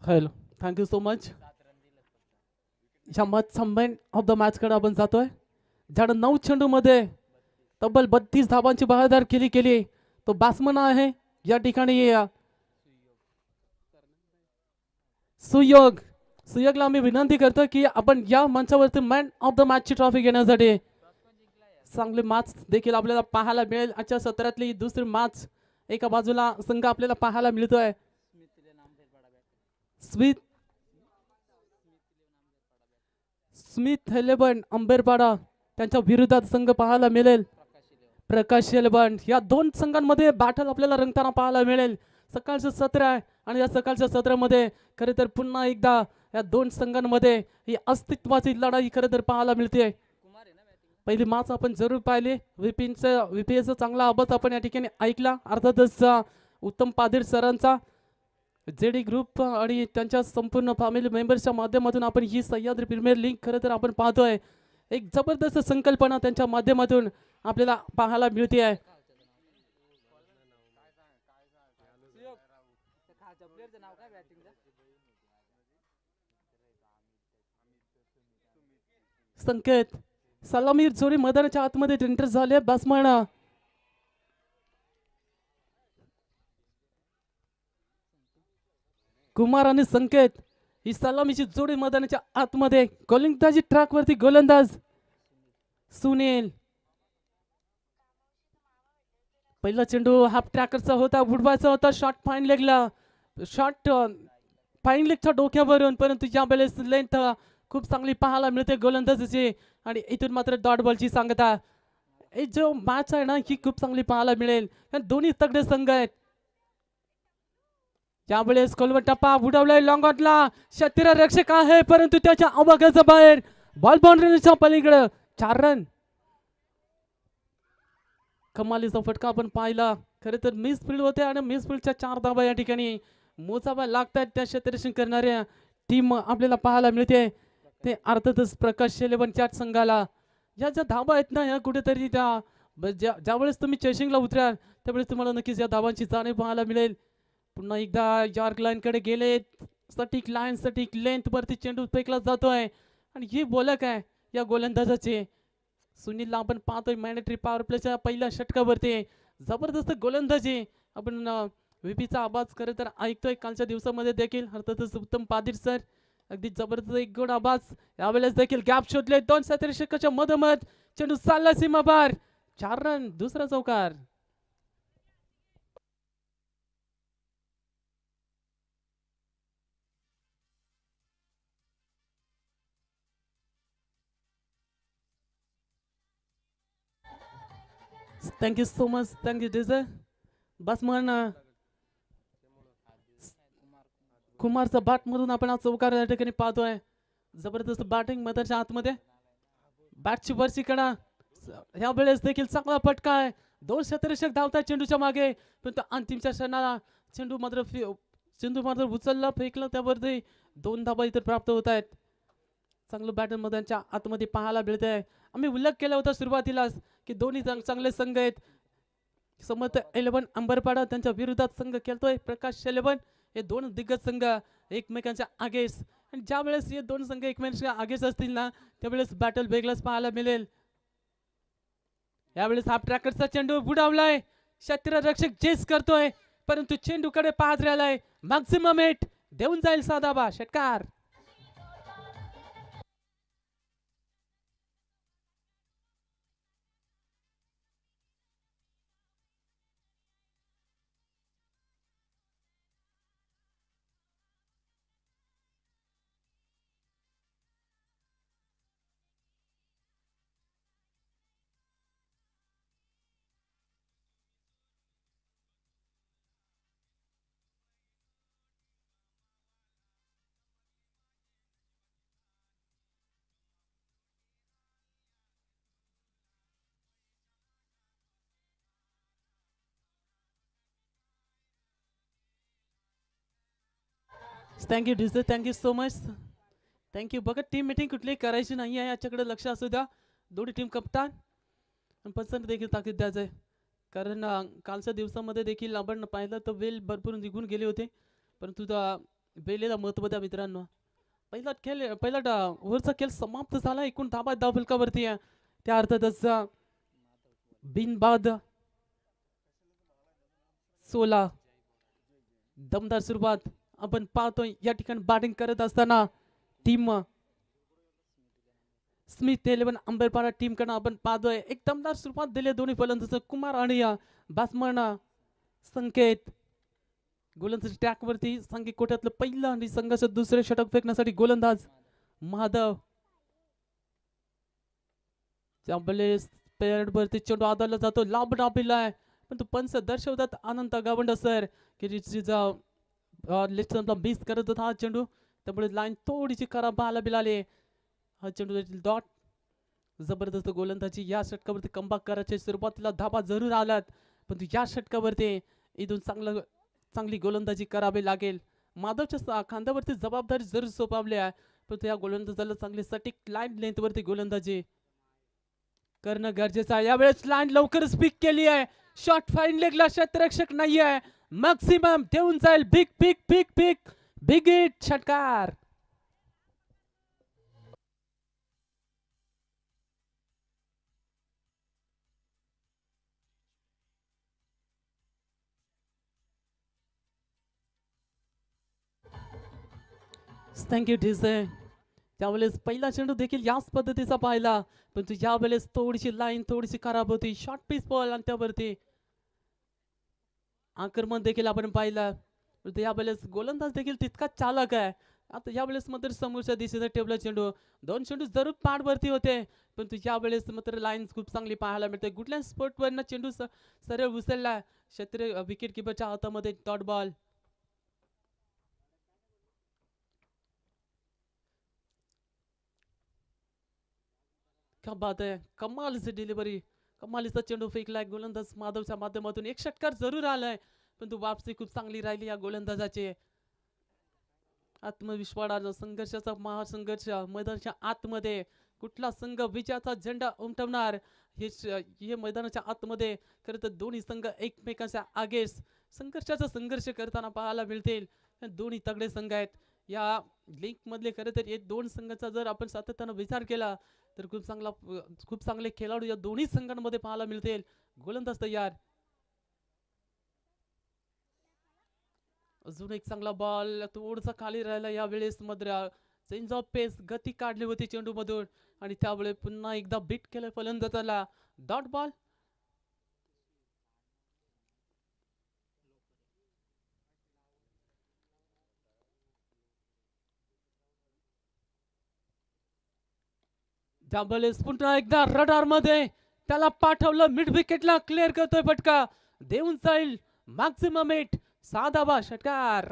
Hello, thank you so much. ह्या match man of the मॅचकडे आपण जातोय. ज्यानं 9 चेंडूमध्ये तब्बल 32 धावांची बहादर केली तो बॅट्समन आहे या ठिकाणी सुयोग. सुयोगला आम्ही विनंती करतो की आपण या मंचावरती मॅन ऑफ द मॅचची ट्रॉफी घेण्यासाठी चांगले मॅच देखील आपल्याला पाहायला मिळेल. आजच्या सत्रातली दुसरी मॅच एका बाजूला संघ आपल्याला पाहायला मिळतोय स्मिथ स्मिथ 11 अंबेरपाडा त्यांच्या विरोधात संघ पाहायला मिळेल प्रकाश 11. या दोन संघांमध्ये बॅटल आपल्याला रंगताना पाहायला मिळेल. सकाळचं सत्र आहे आणि या सकाळच्या सत्रामध्ये खरे तर पुन्हा एकदा या दोन संघांमध्ये ही अस्तित्वाची लढाई खरे तर पाहायला मिळते. पहिली मॅच आपण जरूर पाहिली. व्हीपीएचा चांगला आवाज आपण या ठिकाणी ऐकला. अर्थातच उत्तम पाधीर सरांचा जेडी ग्रुप आणि त्यांच्या संपूर्ण फॅमिली मेंबर्सच्या माध्यमातून आपण ही सह्याद्री प्रीमियर लीग खरं तर आपण पाहतोय. एक जबरदस्त संकल्पना त्यांच्या माध्यमातून आपल्याला पाहायला मिळते आहे. संकेत सलामीर जोडी मैदानाच्या आतमध्ये एंटर झाले. बॅट्समन कुमार आणि संकेत ही सलामीची जोडी मैदानाच्या आतमध्ये. गोलंदाजी ट्रॅक वरती गोलंदाज सुनील. पहिला चेंडू हाफ ट्रॅकरचा होता, बुडवायचा होता. शॉट फाईन लेगला, शॉट फाईन लेगच्या डोक्यावरून, परंतु या वेळेस लेंथ खूप चांगली पाहायला मिळते गोलंदाजीची आणि इथून मात्र डॉट बॉलची सांगता. हे जो मॅच आहे ना ही खूप चांगली पाहायला मिळेल. दोन्ही तगडे संघ आहेत. यावेळेस कोलवट टप्पा बुडवलाय लॉंगॉटला. क्षेत्ररक्षक आहे परंतु त्याच्या आवागाच्या बाहेर. बॉल बाउंड्रीच्या पलीकडे 4 रन. कमालीचा फटका आपण पाहिला. खरे तर मिस फील्ड होते आणि मिस फील्डच्या 4 धावा या ठिकाणी मोजाव्या लागतात. त्या क्षेत्ररक्षण करणाऱ्या टीम आपल्याला पाहायला मिळते. ते अर्थातच प्रकाश 11च्या संघाला या ज्या धावा आहेत ना या कुठेतरी त्या ज्यावेळेस तुम्ही चेसिंगला उतराल त्यावेळेस तुम्हाला नक्कीच या धावांची जाणीव पाहायला मिळेल. पुन्हा एकदा यॉर्क लाईन कडे गेले. सटीक लाईन सटीक लेंथ वरती चेंडू फेकला जातोय आणि ही बोलक आहे या गोलंदाजाची. सुनीलला आपण पाहतोय मॅन्डेटरी पॉवर प्लेच्या पहिल्या षटकावरती जबरदस्त गोलंदाजी आपण व्हीपीचा आवाज खरं तर ऐकतोय. कालच्या दिवसामध्ये देखील अर्थातच उत्तम पाधीर सर अगदी जबरदस्त एक गुण आवाज. यावेळेस देखील गॅप शोधले. 2 क्षेत्ररक्षकाच्या मधोमध चेंडू चालला सीमापार. 4 रन. दुसरा चौकार. Thank you so much. थँक्यू डिझर. बस म्हण कुमारचा बॅट मधून आपण हा चौकार या ठिकाणी पाहतोय. जबरदस्त बॅटिंग मैदानाच्या आतमध्ये. बॅटची वरची कडा. ह्या वेळेस देखील चांगला फटका आहे. 2 क्षेत्ररक्षक धावतात चेंडूच्या मागे पण अंतिमच्या क्षणाला चेंडू मात्र उचलला फेकला त्यावरती 2 धावा इतर प्राप्त होत आहेत. चांगलं बॅटर मैदानाच्या आतमध्ये पाहायला मिळत आहे. आम्ही उल्लेख केला होता सुरुवातीलाच की दोन्ही चांगले संघ आहेत. समर्थ 11 अंबरपाडा त्यांच्या विरोधात संघ खेळतोय प्रकाश 11. हे 2 दिग्गज संघ एकमेकांच्या आगेस आणि ज्या वेळेस हे 2 संघ एकमेकांच्या आगेस असतील ना त्यावेळेस बॅटल वेगळंच पाहायला मिळेल. यावेळेस हाफ ट्रॅकरचा चेंडू बुडावलाय. क्षेत्ररक्षक चेस करतोय परंतु चेंडूकडे पाहत राहिलाय. मॅक्सिमम हिट देऊन जाईल साधाबा षटकार. थँक्यू डिझर. Thank you so much. थँक्यू. बघा टीम मीटिंग कुठलीही करायची नाही आहे याच्याकडे लक्ष असू द्या. दोन्ही टीम कप्तान पंचांना देखील ताकीद द्यायचं आहे कारण कालच्या दिवसामध्ये देखील आपण पाहिलं तर वेल भरपूर निघून गेले होते परंतु बेलेला महत्व द्या मित्रांनो. पहिला ओव्हरचा खेळ समाप्त झाला. एकूण धाबा धाव फलकावरती आहे. त्या अर्थातच बिनबाद 16 दमदार सुरुवात आपण पाहतोय या ठिकाणी बॅटिंग करत असताना टीम स्मिथ 11 अंबरपाडा टीम कडून आपण पाहतोय एक दमदार सुरुवात दिली दोन्ही फलंदाज कुमार आणि बॅट्समन संकेत. गोलंदाज ट्रॅक वरती संकेत कोट्यातलं पहिलं आणि संघाचं दुसरे षटक फेकण्यासाठी गोलंदाज माधव. वरती चेंडू आदळला जातो. लांब डाबीला आहे पण तो पंच दर्शवतात अनंत गावंड सर की मिस करत होता हा चेंडू. त्यामुळे लाईन थोडीशी खराब पाहायला मिळाली. हा चेंडू डॉट. जबरदस्त गोलंदाजी या षटकावरती कमबॅक करायची. सुरुवातीला धाबा जरूर आलात पण या षटकावरती इथून चांगली गोलंदाजी करावी लागेल. माधवच्या खांद्यावरती जबाबदारी जरूर सोपवली आहे पण या गोलंदाजाला चांगली सटीक लाईन लेंथ वरती गोलंदाजी करणं गरजेचं आहे. यावेळेस लाईन लवकरच पिक केली आहे. शॉट फाईन लेगला क्षेत्ररक्षक नाही आहे. मॅक्सिमम देऊन जाईल. Big big big big big hit षटकार. थँक्यू ढिसे. त्यावेळेस पहिला चेंडू देखील याच पद्धतीचा पाहिला पण तू यावेळेस थोडीशी लाईन थोडीशी खराब होती. शॉर्ट पीस बॉल आणि त्यावरती आक्रमण देखील आपण पाहिलं. यावेळेस गोलंदाज देखील तितकाच चालक आहे. आता यावेळेस मात्र समोरच्या दिशेचा टेबल चेंडू दोन चेंडू जरूर पॅड वरती होते पण तू यावेळेस मात्र लाईन खूप चांगली पाहायला मिळते. कुठल्या स्पॉट वरनं चेंडू सरळ उचलला क्षेत्रीय विकेट किपरच्या हातामध्ये डॉट बॉल. क्या बात आहे. कमालीची डिलिव्हरी कमालीचा चेंडू फेकलाय गोलंदाज माधवच्या माध्यमातून. एक षटकार जरूर आलाय पण तू वापसी खूप चांगली राहिली या गोलंदाजाची. आत्मविश्वासाचा संघर्षाचा महासंघर्ष मैदानाच्या आतमध्ये कुठला संघ विजयाचा झेंडा उमटवणार हे मैदानाच्या आतमध्ये खरं तर दोन्ही संघ एकमेकांच्या आगेस संघर्ष करताना पाहायला मिळतील. दोन्ही तगडे संघ आहेत या लीग मधले. खरं तर हे दोन संघाचा जर आपण सातत्यानं विचार केला तर खूप चांगले खेळाडू या दोन्ही संघांमध्ये पाहायला मिळतील. गोलंदाज तयार. अजून एक चांगला बॉल थोडासा खाली राहिला. यावेळेस मात्र चेंज ऑफ पेस गती काढली होती चेंडू मधून आणि त्यावेळेस पुन्हा एकदा बीट केलं फलंदाजाला. Dot ball. त्यावेळेस पुन्हा एकदा रडार मध्ये त्याला पाठवलं. मिड विकेटला क्लिअर करतोय फटका. देऊन जाईल मॅक्सिमम 8. 6 धावा षटकार.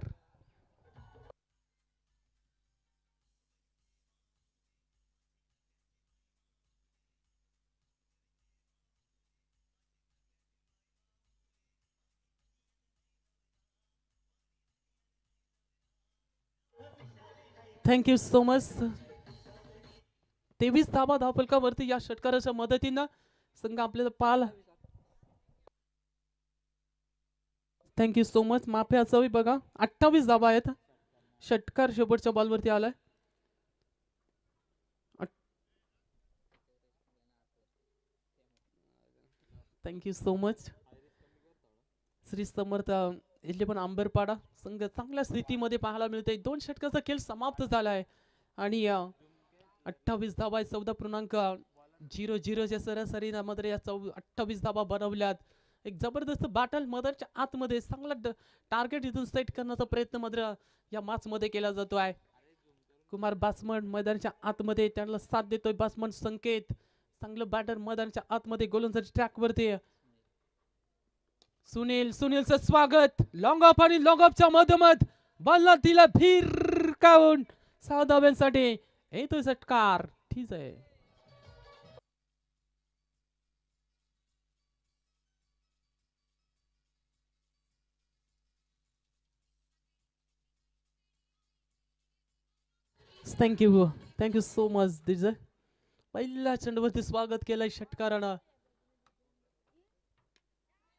Thank you so much. 23 धावा धावफलकावरती या षटकाराच्या मदतीनं संघ आपल्याला पाहायला. Thank you so much. माफी असावी बघा. 28 धावा आहेत. षटकार शेवटच्या बॉलवरती आलाय. Thank you so much. Shri Samarth 11 Ambarpada संघ चांगल्या स्थितीमध्ये पाहायला मिळते. 2 षटकाचा खेळ समाप्त झालाय आणि 28 धावा 14.00 च्या सरासरीने मात्र या 28 धावा बनवल्यात. एक जबरदस्त बॅटल मैदानाच्या आतमध्ये चांगला टार्गेट इथून सेट करण्याचा प्रयत्न मात्र या मॅच मध्ये केला जातो आहे. कुमार बॅट्समन मैदानाच्या आतमध्ये त्यांना साथ देतोय. बॅट्समन संकेत चांगलं बॅटर मैदानाच्या आतमध्ये गोलंदाज ट्रॅक वरती. सुनीलचं स्वागत. लॉंग ऑफ आणि लॉंग ऑफच्या मधोमध बॉलला दिला भिरकावून 6 धाव्यांसाठी येतोय षटकार. ठीक आहे. Thank you so much DJ. पहिल्या चेंडूवरती स्वागत केलंय षटकारानं.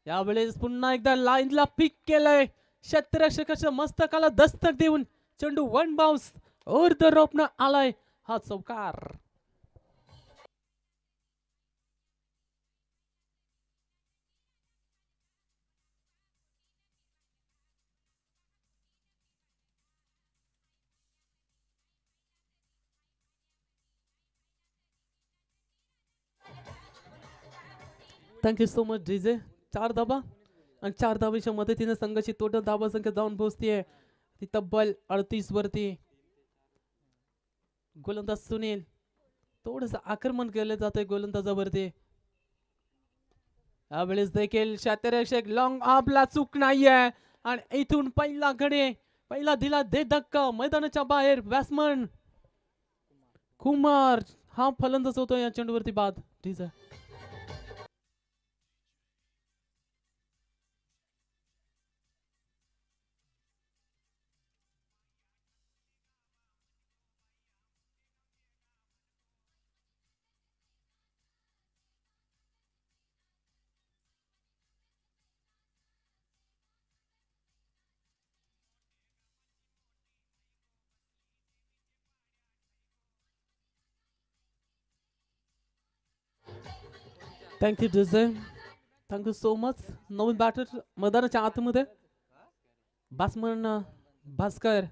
यावेळेस पुन्हा एकदा लाईनला पिक केलंय. क्षेत्ररक्षकाच्या मस्तकाला दस्तक देऊन चेंडू one bounce over the rope न आलाय हा चौकार. Thank you so much DJ. 4 धाबा आणि 4 धाब्याच्या मदतीने संघाची टोटल धाबा संख्या जाऊन पोहोचतीये ती तब्बल 38 वरती. गोलंदाज सुनील थोडस आक्रमण केलं जातंय गोलंदाजावरती. यावेळेस देखील क्षेत्ररक्षक लॉंग ऑफला चूक नाहीये आणि इथून पहिला दिला दे धक्का मैदानाच्या बाहेर. बॅट्समन कुमार हा फलंदाज होतो या चेंडूवरती बाद. ठीक आहे. Thank you DJ. Thank you so much. नवीन बॅटर मैदानाच्या आतमध्ये बॅट्समन भास्कर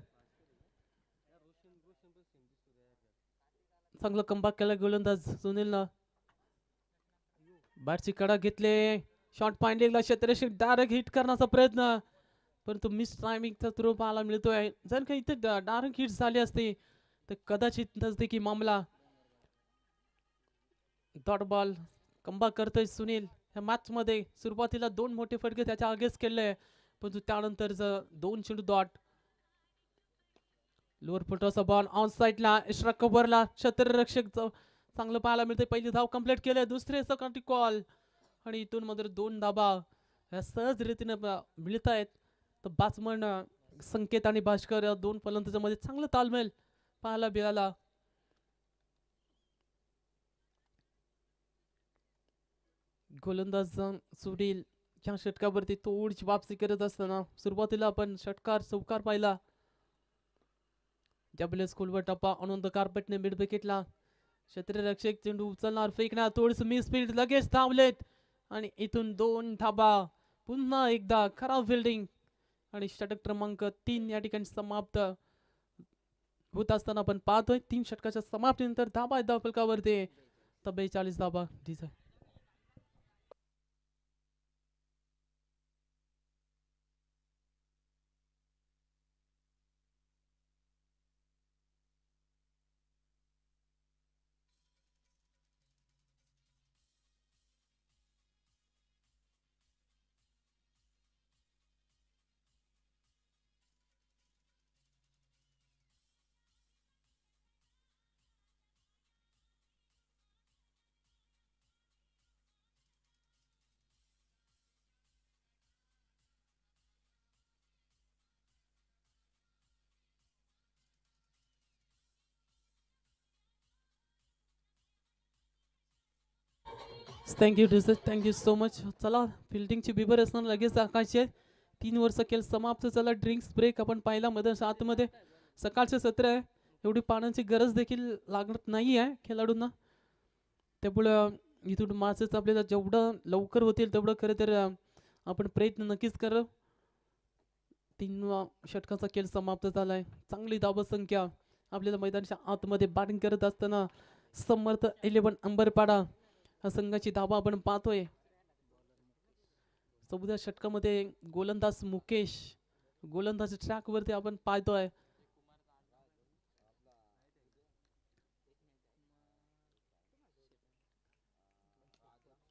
चांगलं कमबॅक केलं. गोलंदाज सुनीलनं बॅटची कडा घेतले. शॉट पॉइंटिंगला क्षेत्ररक्षक डायरेक्ट हिट करण्याचा प्रयत्न परंतु मिस टायमिंगचा थ्रो पाहायला मिळतोय. जर का इथे डायरेक्ट हिट झाली असती तर कदाचित नजदीकी मामला. डॉट बॉल कमबॅक करतोय सुनील. या मॅच मध्ये सुरुवातीला 2 मोठे फटके त्याच्या अगेन्स्ट केले परंतु त्यानंतर 2 चेंडू डॉट. लोअर फुटाचा बॉल ऑन साइडला एक्स्ट्रा कव्हरला क्षेत्ररक्षक चांगलं पाहायला मिळते. पहिली धाव कंप्लीट केले. दुसरे सकंटी कॉल आणि इथून मात्र 2 धाबा या सहज रीतीने मिळत आहेत. तर बॅट्समन संकेत आणि भास्कर या 2 फलंदाजांमध्ये चांगला तालमेल पाहायला मिळाला. गोलंदाज सुनील ह्या षटकावरती थोडीशी वापसी करत असताना सुरुवातीला आपण षटकार चौकार पाहिला. डब्ल्यू स्कूलवर टप्पा ऑन द कार्पेटने मिड विकेटला. क्षेत्ररक्षक चेंडू उचलणार फेकणार थोडस मिस फील्ड लगेच धावलेत आणि इथून 2 धाबा. पुन्हा एकदा खराब फिल्डिंग आणि षटक क्रमांक 3 या ठिकाणी समाप्त होत असताना आपण पाहतोय 3 षटकाच्या समाप्तीनंतर धाबा धाव फलकावरती. तर 42 धाबा. ठीक आहे. थँक्यू डिझर. Thank you so much. चला फिल्डिंगची बिबर असताना लगेच आकाशचे 3 वर्ष खेळ समाप्त. चला ड्रिंक्स ब्रेक आपण पाहिला मध्ये आतमध्ये सकाळचे सत्र आहे. एवढी पाण्याची गरज देखील लागत नाही आहे खेळाडूंना. त्यामुळं इथून मॅचेस आपल्याला जेवढं लवकर होतील तेवढं खरं तर आपण प्रयत्न नक्कीच करू. 3 षटकाचा खेळ समाप्त झालाय. चांगली धावसंख्या आपल्याला मैदानाच्या आतमध्ये बॅटिंग करत असताना समर्थ 11 अंबरपाडा संघाची धावा आपण पाहतोय. 14 षटकामध्ये गोलंदाज मुकेश गोलंदाज ट्रॅक वरती आपण पाहतोय.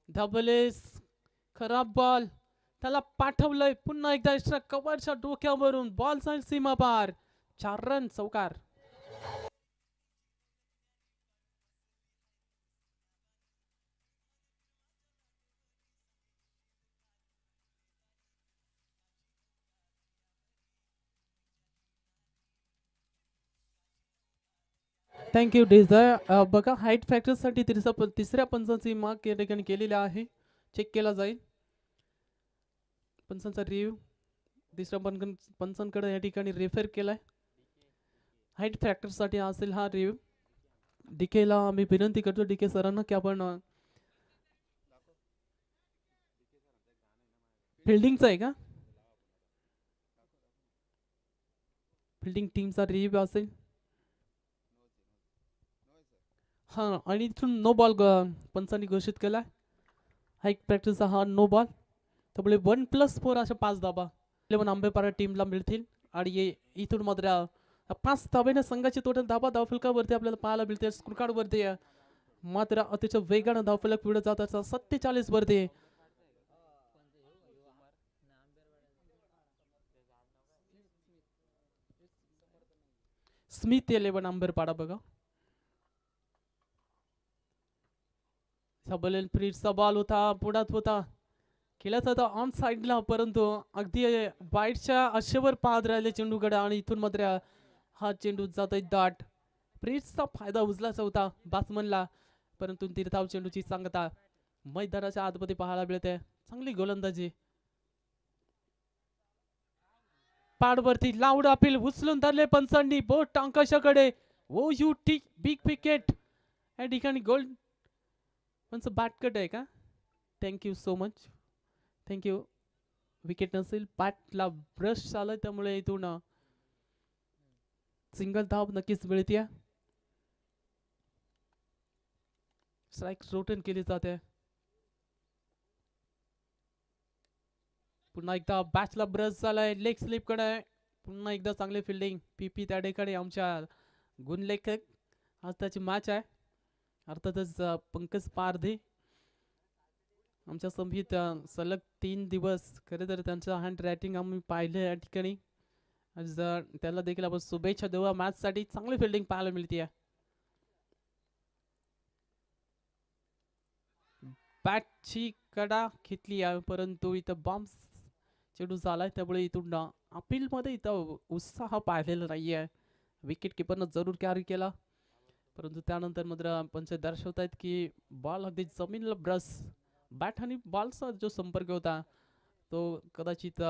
धबलेस खराब बॉल त्याला पाठवलंय. पुन्हा एकदा एक्स्ट्रा कव्हरच्या डोक्यावरून बॉल साइड सीमा पार. 4 रन चौकार. थँक्यू डिझाय. बघा हाईट फॅक्टरसाठी तिसऱ्या पंचांची मार्क या ठिकाणी केलेला आहे. चेक केला जाईल पंचांचा रिव्ह्यू. तिसऱ्या पंचांकडे या ठिकाणी रेफर केलाय. हाईट फॅक्टरसाठी असेल हा रिव्ह्यू. डीकेला मी विनंती करतो डीके सरांना की आपण फिल्डिंगचा आहे का, फिल्डिंग टीमचा रिव्ह्यू असेल. हां आणि इथून नो बॉल पंचांनी घोषित केला. हाईट प्रॅक्टिसचा हा नो बॉल. त्यामुळे 1+4 अशा 5 धाबा 11 आंबेपारा टीमला मिळतील. आणि इथून मात्र 5 धाब्याने संघाची टोटल धाबा धावफलकावरती आपल्याला पाहायला मिळते. स्कोरकार्डवरती मात्र अतिशय वेगानं धावफलक पुढे जात असतात 47 वरती. स्मिथ 11 आंबेपाडा बघा. सबलेन फ्रीडचा बॉल होता, पुढात होता, खेळायचा होता ऑन साईडला, परंतु अगदी वाईटच्या आशेवर पाहत राहिले चेंडूकडे. आणि इथून मात्र हा चेंडू जातोय दाट. फ्रीडचा फायदा उचलायचा होता बॅट्समनला, परंतु तीर्थाव चेंडूची सांगता मैदानाच्या आतमध्ये पाहायला मिळते. चांगली गोलंदाजी. पाडवरती लाऊड अपील उचलून धरले पंचांनी बोट अंकाशाकडे. ओ यू टी बिग विकेट या ठिकाणी गोल. पंच बॅटकट आहे का? Thank you so much, thank you. Wicket नसेल, बॅटला ब्रश झालाय त्यामुळे इथून सिंगल धाव नक्कीच मिळते. स्ट्राईक रोटेट केली जाते. पुन्हा एकदा बॅटला ब्रश झालाय, लेग स्लिप कडे. पुन्हा एकदा चांगली फिल्डिंग. पीपी त्या ठिकाणी आमच्या गुणलेखक. आज त्याची मॅच आहे. अर्थातच पंकज पारधी आमच्या संहित सलग 3 दिवस खरे तर त्यांचं हँड रायटिंग आम्ही पाहिलं या ठिकाणी. आज त्याला देखील आपण शुभेच्छा देऊ. मॅच साठी चांगली फिल्डिंग पाहायला मिळते. बॅटची कडा घेतली आहे, परंतु इथं बॉम्ब चेंडू झालाय त्यामुळे इथून अपील मध्ये इथं उत्साह पाहिलेला नाहीये. विकेट किपरनं जरूर कॅरी केला, परंतु त्यानंतर मात्र पंच दर्शवत आहेत की बॉल अगदी जमीनला ब्रश, बॅट आणि बॉलचा जो संपर्क होता तो कदाचित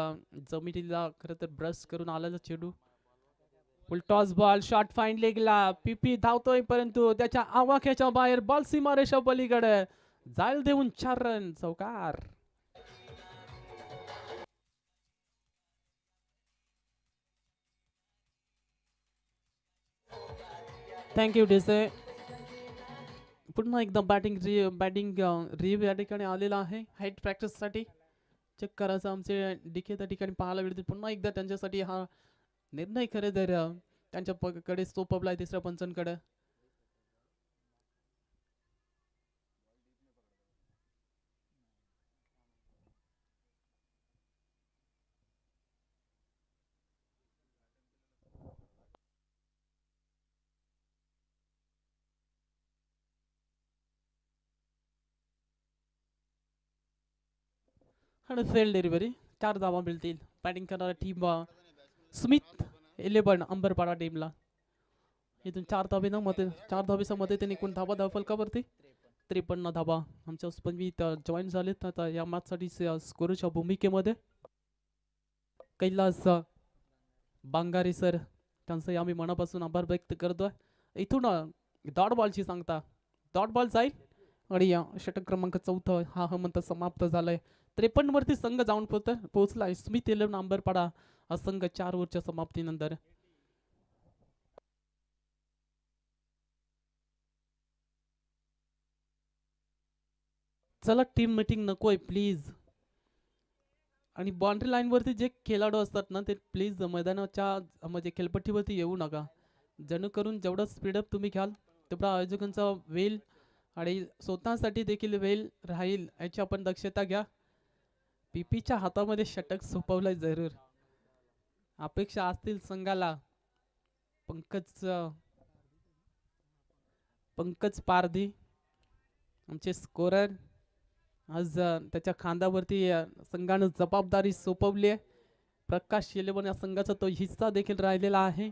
जमिनीला खरं तर ब्रश करून आलेला चेंडू. Full toss ball, shot fine लेगला. पीपी धावतोय परंतु त्याच्या आवाक्याच्या बाहेर. बॉल सीमारेषा पलीकडे जाईल देऊन 4 रन. चौकार. थँक्यू डिसे. पुन्हा एकदा बॅटिंग रिव्ह्यू या ठिकाणी आलेला आहे. हाईट प्रॅक्टिससाठी चेक करायचं आमचे डीके त्या ठिकाणी पाहायला मिळतील. पुन्हा एकदा त्यांच्यासाठी हा निर्णय खरे तर त्यांच्या कडे सोपवलाय तिसऱ्या पंचांकडे. आणि फेल डिलिव्हरी. 4 धावा मिळतील. बॅटिंग करणारा टीम स्मिथ 11 अंबरपाडा टीमला. इथून 4 धाबेनं मध्ये 4 धाबेच्या मध्ये त्यांनी एकूण धाबा धावफलकावरती 53 धाबा आमच्या स्पंदीत जॉईन झालेत आता या मॅच साठी स्कोरच्या भूमिकेमध्ये. कैलास बांगारे सर त्यांचं आम्ही मनापासून आभार व्यक्त करतोय. इथून डॉट बॉलची सांगता. डॉट बॉल जाईल आणि षटक क्रमांक 4 हा म्हणता समाप्त झालाय. 53 वरती संघ जाऊन पोहोचलाय. स्मिथ 11 अंबरपाडा हा संघ 4 ओव्हरच्या समाप्तीनंतर. चला टीम मीटिंग नकोय प्लीज. आणि बाउंड्री लाईन वरती जे खेळाडू असतात ना ते प्लीज मैदानाच्या म्हणजे खेळपट्टीवरती येऊ नका. जेणेकरून जेवढं स्पीडअप तुम्ही घ्याल तेवढा आयोजकांचा वेल आणि स्वतःसाठी देखील वेल राहील याची आपण दक्षता घ्या. पीपीच्या हातामध्ये षटक सोपवलंय जरूर. अपेक्षा असतील संघाला. पंकज पारधी आमचे स्कोरर. आज त्याच्या खांद्यावरती संघानं जबाबदारी सोपवली आहे. प्रकाश येलेवन या संघाचा तो हिस्सा देखील राहिलेला आहे.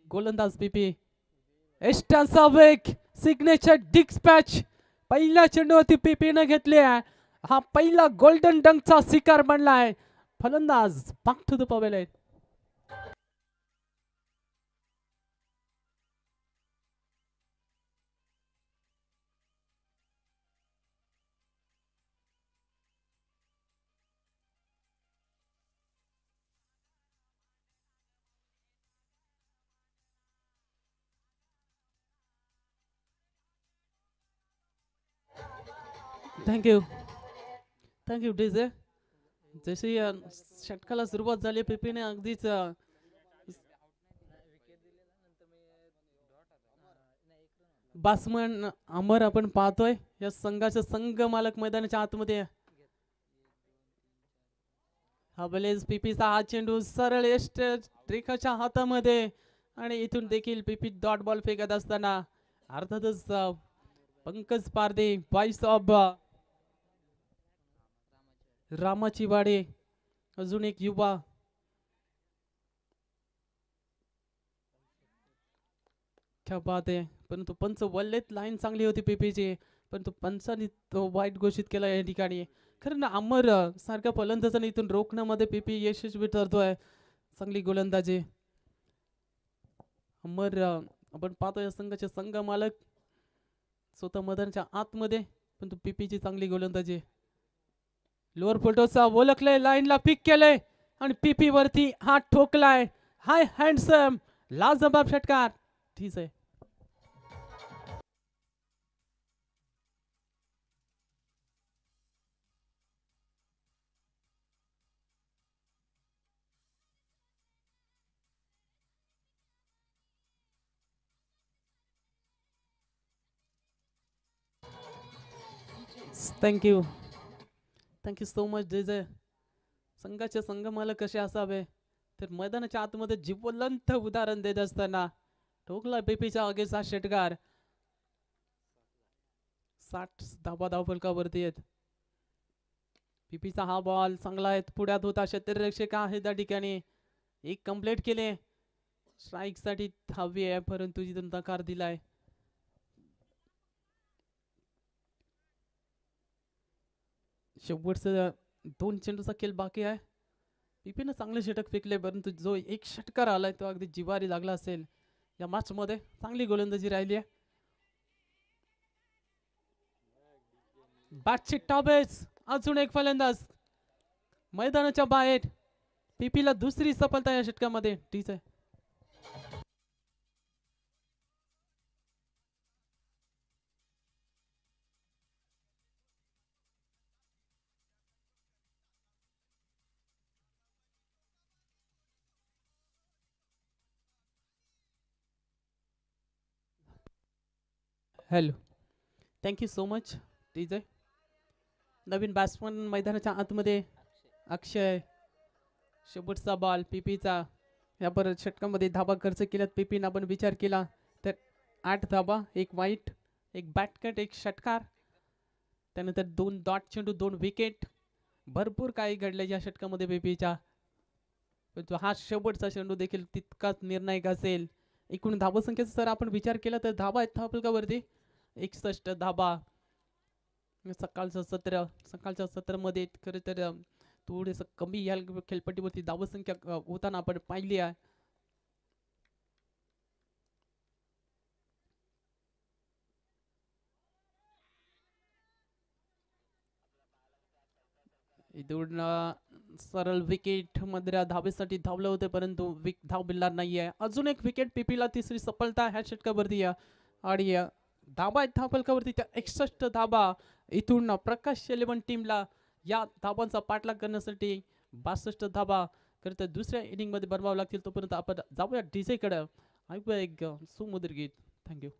गोलंदाज पीपी एस्टांचा वेग सिग्नेचर डिस्पॅच पहिल्या चेंडूवरती पीपीने घेतले. हा पहिला गोल्डन डंकचा शिकार बनलाय. फलंदाज back to the pavilion. Thank you. Thank you DJ. जशी षटकाला सुरुवात झाली पीपीने अगदीच बासमन अमर आपण पाहतोय या संघाचा संघ मालक मैदानाच्या आतमध्ये हा बलेज पीपीचा हा चेंडू सरळ एस्ट रेखाच्या हातामध्ये आणि इथून देखील पीपी डॉट बॉल फेकत असताना अर्थातच पंकज पारदे वाईस ऑफ रामाची वाडे अजून एक युवा क्या बात आहे. परंतु पंच वल्लेत लाईन चांगली होती पीपीची परंतु पंचांनी तो वाईट घोषित केला या ठिकाणी. खरं ना अमर सारख्या फलंदाजाने इथून रोखण्यामध्ये पीपी यशस्वी ठरतोय. चांगली गोलंदाजी अमर आपण पाहतोय संघाचे संघ मालक स्वतः मैदानाच्या आतमध्ये परंतु पीपीची चांगली गोलंदाजी. लोअर फोटोचा ओळखलंय लाईनला पिक केलंय आणि पीपी वरती हात ठोकलाय. हाय हँडसम लाजबाब षटकार. ठीक आहे. थँक्यू. थँक्यू सो मच जय. संघाचे संघ मालक कसे असावे तर मैदानाच्या आतमध्ये जिवलंत उदाहरण देत असताना ठोकला पीपीच्या अगेचा षटकार. 60 धाबा धावफलकावरती आहेत. पीपीचा हा बॉल चांगला आहे पुढ्यात होता क्षेत्ररक्षक आहे त्या ठिकाणी एक कंप्लीट केले स्ट्राईक साठी हवी आहे परंतु तिथून नकार दिलाय. शेवटचं 2 चेंडूचा खेळ बाकी आहे. पीपीनं चांगले षटक फेकले परंतु जो एक षटकार आलाय तो अगदी जिवारी लागला असेल. या मॅच मध्ये चांगली गोलंदाजी राहिली आहे. बॅटची टॉबेज अजून एक फलंदाज मैदानाच्या बाहेर. पीपीला दुसरी सफलता या षटकामध्ये. ठीक आहे. Hello. Thank you so much DJ. नवीन बॅट्समन मैदानाच्या आतमध्ये अक्षय. शेवटचा बॉल पीपीचा या परत षटकामध्ये धाबा खर्च केल्यात पीपीनं आपण विचार केला तर 8 धाबा एक वाईट एक बॅटकट एक षटकार त्यानंतर 2 डॉट चेंडू 2 विकेट भरपूर काही घडले या षटकामध्ये पीपीच्या. हा शेवटचा चेंडू देखील तितकाच निर्णायक असेल. एकूण धाबसंख्येचा जर आपण विचार केला तर धाबा आहेत धावफलकावरती 61 धाबा. सकाळच्या सत्रामध्ये खरं तर थोडंसं कमी या खेळपट्टीवरती धावसंख्या होताना आपण पाहिली आहे. इथून सरळ विकेट मधल्या धावेसाठी धावलं होते परंतु धाव मिळणार नाहीये. अजून एक विकेट पीपीला तिसरी सफलता ह्या षटकावरती आणि धाबा आहेत धावफलकावरती त्या 61 धाबा. इथून प्रकाश 11 टीमला या धाबांचा पाठलाग करण्यासाठी 62 धाबा खरं तर दुसऱ्या इनिंग मध्ये बनवावं लागतील. तोपर्यंत आपण जाऊया डीजे कडे ऐकूया एक सुमधुर गीत. Thank you.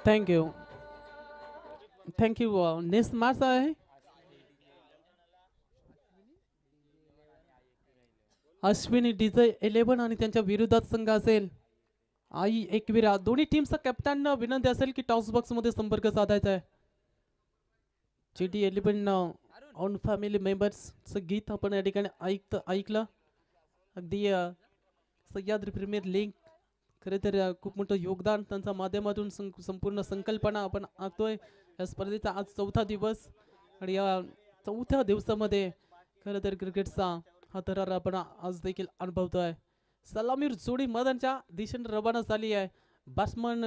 Thank you thank you. Next match आहे अश्विनी डीजे 11 आणि त्यांच्या विरोधात संघ असेल आई एकविरा. दोन्ही टीमचा कॅप्टनना विनंती असेल की टॉस बॉक्स मध्ये संपर्क साधायचा आहे. GT 11 ऑन फॅमिली मेंबर्सचं गीत आपण या ठिकाणी ऐकलं. अगदी सह्याद्री प्रीमियर लीग खरे तर खूप मोठं योगदान त्यांच्या माध्यमातून संपूर्ण संकल्पना आपण आखतोय. या स्पर्धेचा आज 4था दिवस आणि या 4थ्या दिवसामध्ये खरं तर क्रिकेटचा हा थरार आपण आज देखील अनुभवतोय. सलामीर जोडी मैदानच्या दिशेने रवाना झाली आहे. बॅट्समन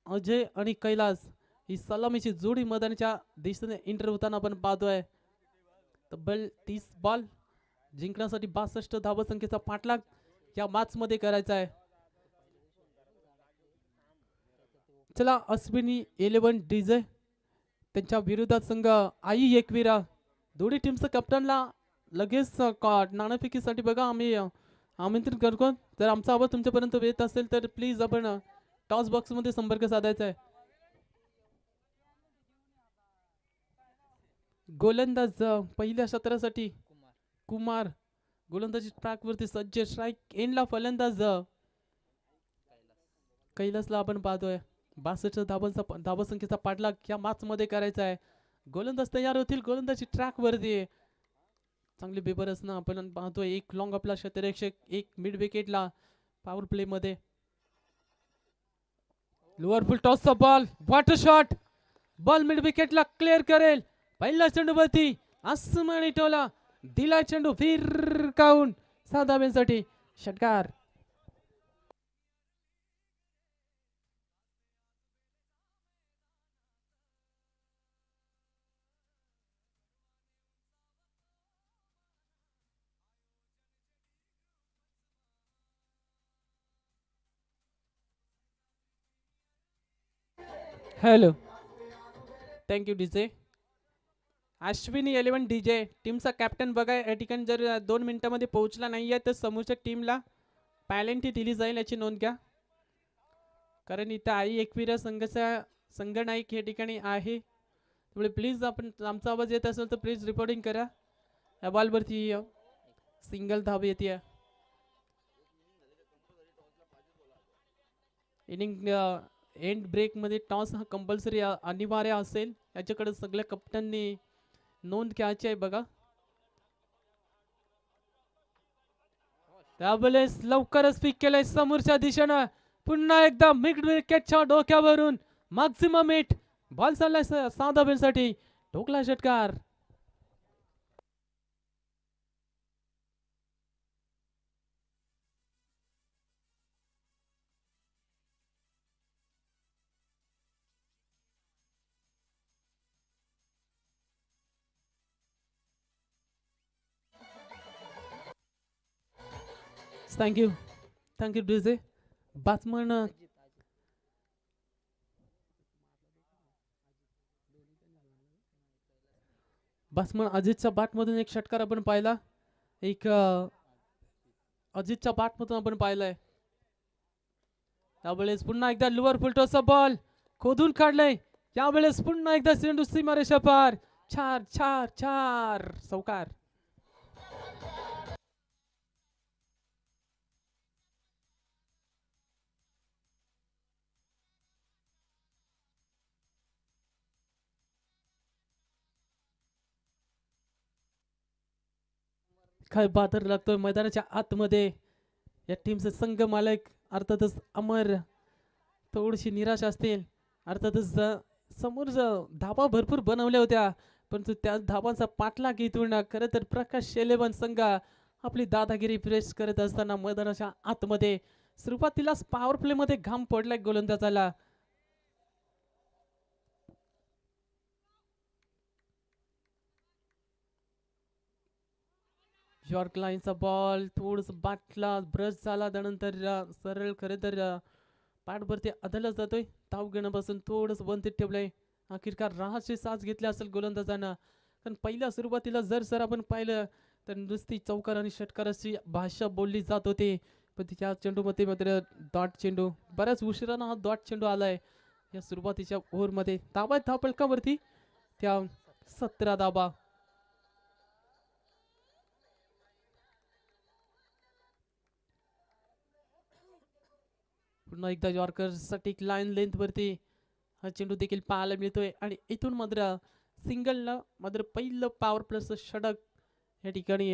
अजय आणि कैलास ही सलामीची जोडी मैदानाच्या दिशेने एंटर होताना आपण पाहतोय. तब्बल 30 बॉल जिंकण्यासाठी 62 धावसंख्येचा पाठलाग या मॅच मध्ये करायचा आहे. चला अश्विनी 11 डीजे त्यांच्या विरोधात संघ आई एकविरा. दोन्ही टीमचं कॅप्टनला लगेच नाणेफेकीसाठी बघा आम्ही आमंत्रित करतो. जर आमचा आवाज तुमच्यापर्यंत येत असेल तर प्लीज आपण टॉस बॉक्स मध्ये संपर्क साधायचा आहे. गोलंदाज पहिल्या सत्रासाठी कुमार गोलंदाजी ट्रॅक वरती सज्ज. स्ट्राईक एंडला फलंदाज कैलासला आपण पाहतोय. 62 धावसंख्येचा पाठलाग या मॅच मध्ये करायचा आहे. गोलंदाज तयार होतील. गोलंदाजी ट्रॅक वरती चांगली बेबरस ना आपण पाहतोय. एक लॉंग आपला क्षेत्ररक्षक, एक मिड विकेटला पॉवर प्ले मध्ये. लोअर फुल टॉसचा ball, water shot. Ball mid विकेटला क्लिअर करेल. पहिला चेंडूवरती आसमानी टोला दिला. चेंडू फिरकावून 6 धाब्यांसाठी षटकार. Hello thank you DJ. Ashwini 11 DJ टीमचा कॅप्टन बघा या ठिकाणी जर 2 मिनिटांमध्ये पोहोचला नाहीये तर समोरच्या टीमला पॅलेंटी दिली जाईल याची नोंद घ्या. कारण इथं आई एकविरा संघाचा संघनायक या ठिकाणी आहे. त्यामुळे प्लीज आपण आमचा आवाज येत असेल तर प्लीज रिपोर्टिंग करा. या बॉलवरती सिंगल धाव येते. इनिंग एंड ब्रेक मध्ये टॉस हा कंपल्सरी अनिवार्य असेल. याच्याकडे सगळ्या कप्ताननी नोंद घ्यायची आहे बघा. त्यावेळेस लवकरच पिक केलंय समोरच्या दिशेनं. पुन्हा एकदा मिड विकेटच्या डोक्यावरून मॅक्सिमम हिट. बॉल चाललाय 6 धाब्यांसाठी. ठोकला षटकार. Thank you DJ. बॅट्समन अजितच्या बॅट मधून एक षटकार आपण पाहिला. एक अजितच्या बॅट मधून आपण पाहिलाय. त्यावेळेस पुन्हा एकदा लोअर फुलटॉसचा बॉल खोदून काढलाय. यावेळेस पुन्हा एकदा चेंडू सीमारेषा पार. 4 चौकार. काय बादर लागतोय मैदानाच्या आतमध्ये. या टीमचे संघ मालक अर्थातच अमर थोडीशी निराश असतील. अर्थातच समोर धाबा भरपूर बनवल्या होत्या परंतु त्या धाबांचा पाठलाग इथून खरं तर प्रकाश 11 संघ आपली दादागिरी प्रेस करत असताना मैदानाच्या आतमध्ये सुरुवातीलाच पॉवर प्ले मध्ये घाम पडलाय गोलंदाजाला. यॉर्क लाईनचा बॉल थोडस बाटला ब्रश झाला त्यानंतर सरळ खरे तर पाठवरती अदलला जातोय. धाव घेण्यापासून थोडस वंचित ठेवलंय. अखेरकार राहाची साथ घेतली असेल गोलंदाजांना. पण पहिल्या सुरुवातीला जर आपण पाहिलं तर नुसती चौकार आणि षटकाराची भाषा बोलली जात होती. पण तिच्या चेंडूमध्ये मात्र डॉट चेंडू, बऱ्याच उशिरानं हा डॉट चेंडू आलाय या सुरुवातीच्या ओव्हरमध्ये. धावा धावपलकावरती त्या 17 धाबा. पुन्हा एकदा यॉर्कर सटीक लाईन लेंथ वरती हा चेंडू देखील पाहायला मिळतोय आणि इथून मात्र सिंगलनं मात्र पहिलं पॉवर प्लस षटक या ठिकाणी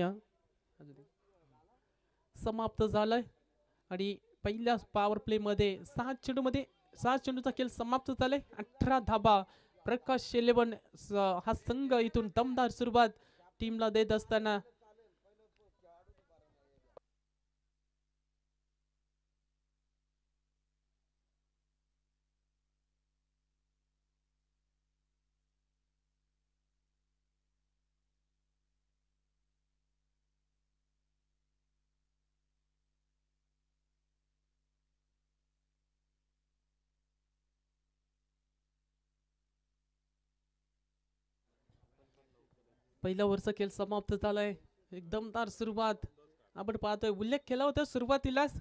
समाप्त झालंय. आणि पहिल्या पॉवर प्ले मध्ये 6 चेंडूचा खेळ समाप्त झालाय. 18 धाबा प्रकाश 11 हा संघ इथून दमदार सुरुवात टीमला देत असताना पहिला वर्ष खेळ समाप्त झालाय. एकदम दमदार सुरुवात आपण पाहतोय. उल्लेख केला होता सुरुवातीलाच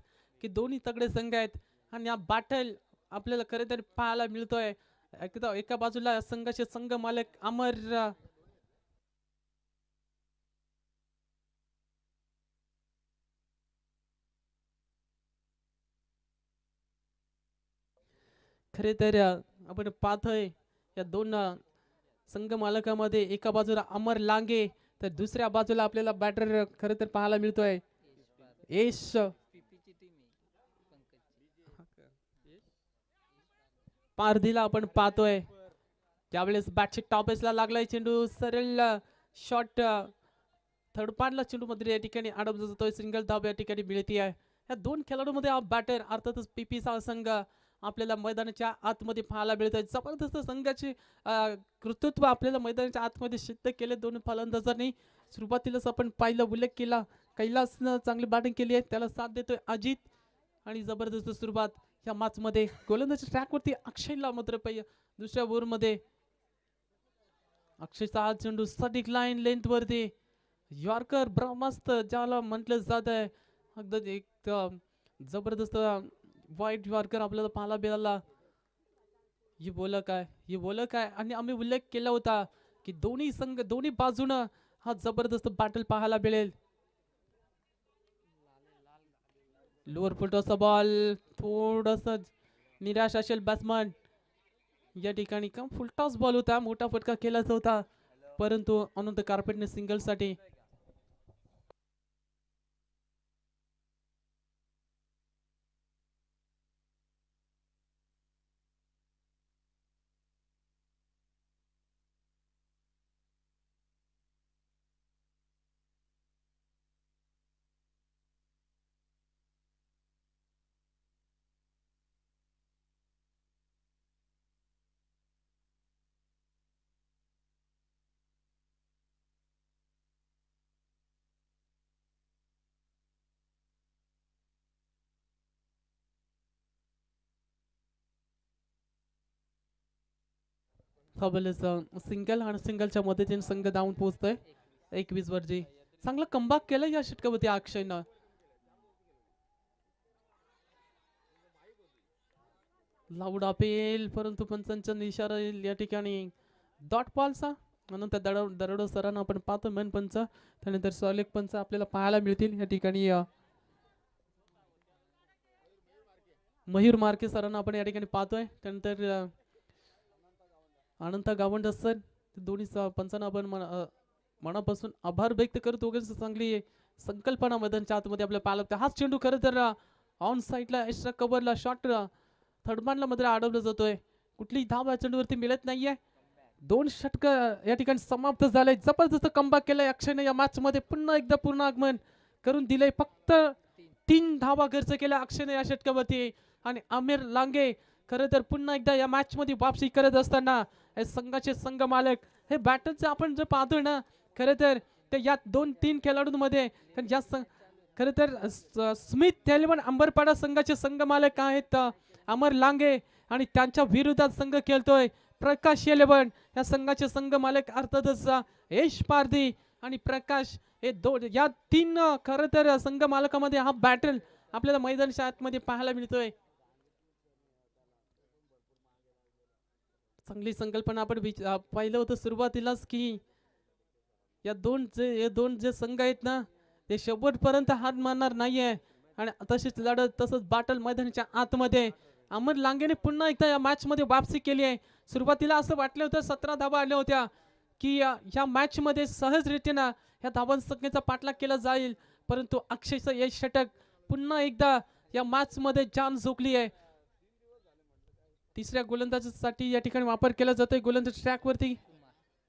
की दोन्ही तगडे संघ आहेत आणि हा बॅटल आपल्याला खरे तर पाहायला मिळतोय. एका बाजूला संघाचे संघ मालक अमर खरे तर आपण पाहतोय या दोन संघ मालकामध्ये एका बाजूला अमर लांगे तर दुसऱ्या बाजूला आपल्याला बॅटर खरे तर पाहायला मिळतोय यश पारधीला आपण पाहतोय. त्यावेळेस बॅटची टॉपेसला लागलाय चेंडू सरळ शॉट थर्ड पार्टला चेंडू मध्ये या ठिकाणी अडवला जातोय. सिंगल धाव या ठिकाणी मिळते आहे. या दोन खेळाडूंमध्ये हा बॅटर अर्थातच पीपीचा संघ आपल्याला मैदानाच्या आतमध्ये पाहायला मिळतोय. जबरदस्त संघाचे कर्तृत्व आपल्याला मैदानाच्या आतमध्ये सिद्ध केले दोन फलंदाजांनी. सुरुवातीलाच आपण पाहिलं उल्लेख केला कैलासनं चांगली बॅटिंग केली आहे त्याला साथ देतोय अजित आणि जबरदस्त सुरुवात या मॅच मध्ये. गोलंदाजी ट्रॅक वरती अक्षयला मात्र दुसऱ्या ओव्हर मध्ये अक्षयचा हा चेंडू सटीक लाईन लेंथ वरती यॉर्कर ब्रह्मास्त्र ज्याला म्हटलं जात आहे. अगदी एक जबरदस्त वाईट यॉर्कर आपल्याला पाहायला मिळाला. ही बोल काय आणि आम्ही उल्लेख केला होता की दोन्ही संघ दोन्ही बाजूनं हा जबरदस्त बॅटल पाहायला मिळेल. लोअर फुटचा बॉल थोडस निराश असेल बॅट्समन या ठिकाणी. का फुलटॉस बॉल होता मोठा फटका केलाच होता परंतु अनंत कार्पेटने सिंगल साठी सिंगल आणि सिंगलच्या मदतीने संघ धावून पोहोचतोय 21 वरती. चांगला कमबॅक केलं या षटकावरती अक्षयनं. लाऊड अपेल परंतु पंचांचा इशारा या ठिकाणी डॉट बॉलचा म्हणून त्या दरडो सरांना आपण पाहतो मेन पंच त्यानंतर सॉलिक पंच आपल्याला पाहायला मिळतील या ठिकाणी. मयूर मार्के सरांना आपण या ठिकाणी पाहतोय. त्यानंतर अनंत गावंड सर दोन्ही पंचांना आपण मनापासून आभार व्यक्त करतो. चांगली संकल्पना मैदानच्या आतमध्ये आपल्याला पाहायला लागते. हाच चेंडू खरं तर ऑन साईडला एक्स्ट्रा कव्हरला शॉट थर्डमॅनला मध्ये अडवला जातोय. कुठलीही धाव या चेंडूवरती मिळत नाहीये. 2 षटक या ठिकाणी समाप्त झाले. जबरदस्त कमबॅक केलंय अक्षयने या मॅच मध्ये. पुन्हा एकदा पूर्ण आगमन करून दिलंय. फक्त 3 धावा खर्च केल्या अक्षयने या षटकावरती आणि आमिर लांगे खरं तर पुन्हा एकदा या मॅच मध्ये वापसी करत असताना संघाचे संघ मालक हे बॅटरचे आपण जर पाहतोय ना खरं तर ते या 2-3 खेळाडूंमध्ये खरं तर स्मिथ 11 अंबरपाडा संघाचे संघ मालक आहेत अमर लांगे आणि त्यांच्या विरोधात संघ खेळतोय प्रकाश येलेवन या संघाचे संघ मालक अर्थातच यश पारधी आणि प्रकाश हे या तीन खरं तर संघ मालकामध्ये हा बॅटल आपल्याला मैदानाच्या आतमध्ये पाहायला मिळतोय. चांगली संकल्पना आपण पाहिलं होतं सुरुवातीलाच की या दोन जे संघ आहेत ना ते शेवटपर्यंत हार मारणार नाहीये आणि तशीच लढत तसंच बॅटल मैदानाच्या आतमध्ये अमर लांगेने पुन्हा एकदा या मॅच मध्ये वापसी केली आहे. सुरुवातीला असं वाटलं होतं 17 धावा आल्या होत्या की या मॅच मध्ये सहजरीतीने या धावांसंख्येचा पाठलाग केला जाईल, परंतु अक्षयचं यश षटक पुन्हा एकदा या मॅच मध्ये जान झोकली आहे. तिसऱ्या गोलंदाजीसाठी या ठिकाणी वापर केला जातोय. गोलंदाज ट्रॅक वरती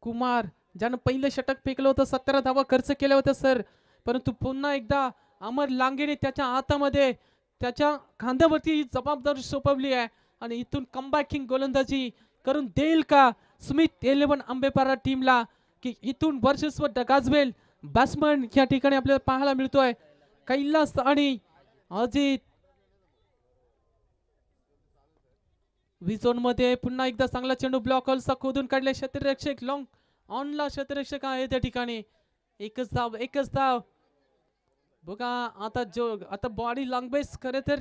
कुमार ज्यानं पहिलं षटक फेकलं होतं, 17 धावा खर्च केल्या होत्या सर, परंतु पुन्हा एकदा अमर लांगेने त्याच्या हातामध्ये त्याच्या खांद्यावरती जबाबदारी सोपवली आहे आणि इथून कमबॅकिंग गोलंदाजी करून देईल का स्मिथ 11 आंबेपारा टीमला की इथून वर्चस्व गाजवेल. बॅट्समन या ठिकाणी आपल्याला पाहायला मिळतोय कैलास आणि अजित. विझोन मध्ये पुन्हा एकदा चांगला चेंडू ब्लॉक हॉलचा खोदून काढले. क्षेत्ररक्षक लॉंग ऑनला क्षेत्ररक्षक आहे त्या ठिकाणी. एकच धाव बघा आता बॉडी लँग्वेज खरे तर